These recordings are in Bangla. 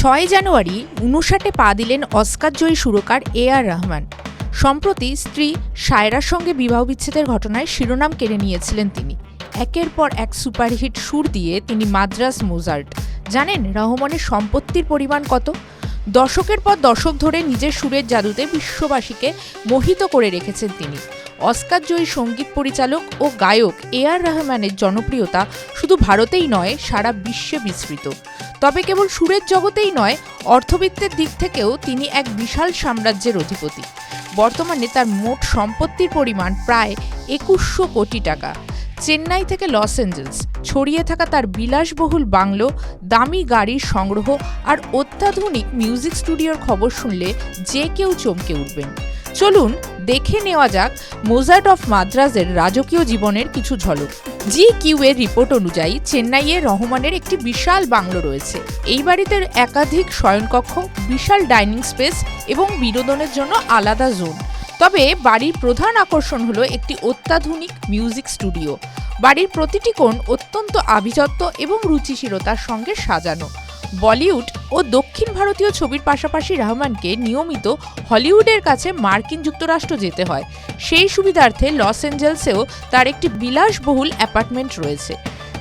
6 জানুয়ারি 59-এ পা দিলেন অস্কারজয়ী সুরকার এ.আর রহমান। সম্প্রতি স্ত্রী সায়রার সঙ্গে বিবাহ বিচ্ছেদের ঘটনায় শিরোনাম কেড়ে নিয়েছিলেন তিনি। একের পর এক সুপারহিট সুর দিয়ে তিনি মাদ্রাজ মোজার্ট। জানেন রহমানের সম্পত্তির পরিমাণ কত? দশকের পর দশক ধরে নিজের সুরের জাদুতে বিশ্ববাসীকে মোহিত করে রেখেছেন তিনি। অস্কারজয়ী সঙ্গীত পরিচালক ও গায়ক এ.আর রহমানের জনপ্রিয়তা শুধু ভারতেই নয়, সারা বিশ্বে বিস্তৃত। তবে কেবল সুরের জগতেই নয়, অর্থবিত্তের দিক থেকেও তিনি এক বিশাল সাম্রাজ্যের অধিপতি। বর্তমানে তার মোট সম্পত্তির পরিমাণ প্রায় 2100 কোটি টাকা। চেন্নাই থেকে লস অ্যাঞ্জেলস ছড়িয়ে থাকা তার বিলাসবহুল বাংলো, দামি গাড়ির সংগ্রহ আর অত্যাধুনিক মিউজিক স্টুডিওর খবর শুনলে যে কেউ চমকে উঠবেন। চলুন দেখে নেওয়া যাক মোজার্ট অফ মাদ্রাজের রাজকীয় জীবনের কিছু ঝলক। GQ এর রিপোর্ট অনুযায়ী চেন্নাইয়ে রহমানের একটি বিশাল বাংলো রয়েছে। এই বাড়িতে একাধিক শয়নকক্ষ, বিশাল ডাইনিং স্পেস এবং বিনোদনের জন্য আলাদা জোন। তবে বাড়ির প্রধান আকর্ষণ হলো একটি অত্যাধুনিক মিউজিক স্টুডিও। বাড়ির প্রতিটি কোণ অত্যন্ত আভিজাত্য এবং রুচিশীলতার সঙ্গে সাজানো। বলিউড ও দক্ষিণ ভারতীয় ছবির পাশাপাশি রহমানকে নিয়মিত হলিউডের কাছে মার্কিন যুক্তরাষ্ট্র যেতে হয়। সেই সুবিধার্থে লস অ্যাঞ্জেলসেও তার একটি বিলাসবহুল অ্যাপার্টমেন্ট রয়েছে,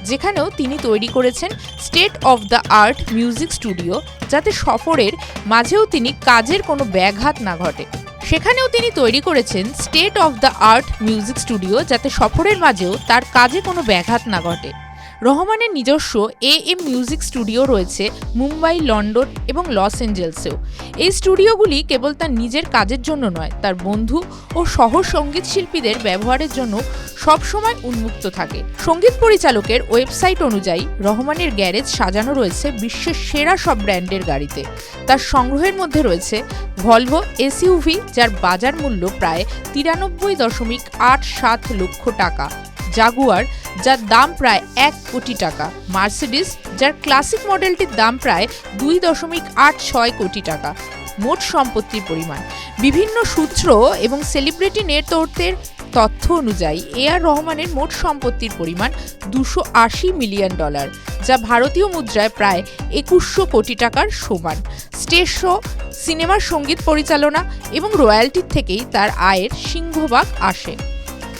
যেখানেও তিনি তৈরি করেছেন state of the art music studio, যাতে সফরের মাঝেও তিনি কাজের কোনো ব্যাঘাত না ঘটে। সেখানেও তিনি তৈরি করেছেন state of the art music studio, যাতে সফরের মাঝেও তার কাজে কোনো ব্যাঘাত না ঘটে। রহমানের নিজস্ব AM মিউজিক স্টুডিও রয়েছে মুম্বাই, লন্ডন এবং লস অ্যাঞ্জেলসেও। এই স্টুডিওগুলি কেবল তার নিজের কাজের জন্য নয়, তার বন্ধু ও সহ সঙ্গীত শিল্পীদের ব্যবহারের জন্য সবসময় উন্মুক্ত থাকে। সঙ্গীত পরিচালকের ওয়েবসাইট অনুযায়ী রহমানের গ্যারেজ সাজানো রয়েছে বিশ্বের সেরা সব ব্র্যান্ডের গাড়িতে। তার সংগ্রহের মধ্যে রয়েছে ভলভো SUV, যার বাজার মূল্য প্রায় 93.87 লক্ষ টাকা, জাগুয়ার, যার দাম প্রায় 1 কোটি টাকা, মার্সিডিজ, যার ক্লাসিক মডেলটির দাম প্রায় 2.86 কোটি টাকা। মোট সম্পত্তির পরিমাণ। বিভিন্ন সূত্র এবং সেলিব্রিটি নেটওয়ার্কের তথ্য অনুযায়ী এ.আর রহমানের মোট সম্পত্তির পরিমাণ $280 মিলিয়ন, যা ভারতীয় মুদ্রায় প্রায় 2100 কোটি টাকার সমান। স্টেজ শো, সিনেমার সঙ্গীত পরিচালনা এবং রয়্যালটির থেকেই তার আয়ের সিংহভাগ আসে।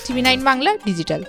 TV9 Bangla digital.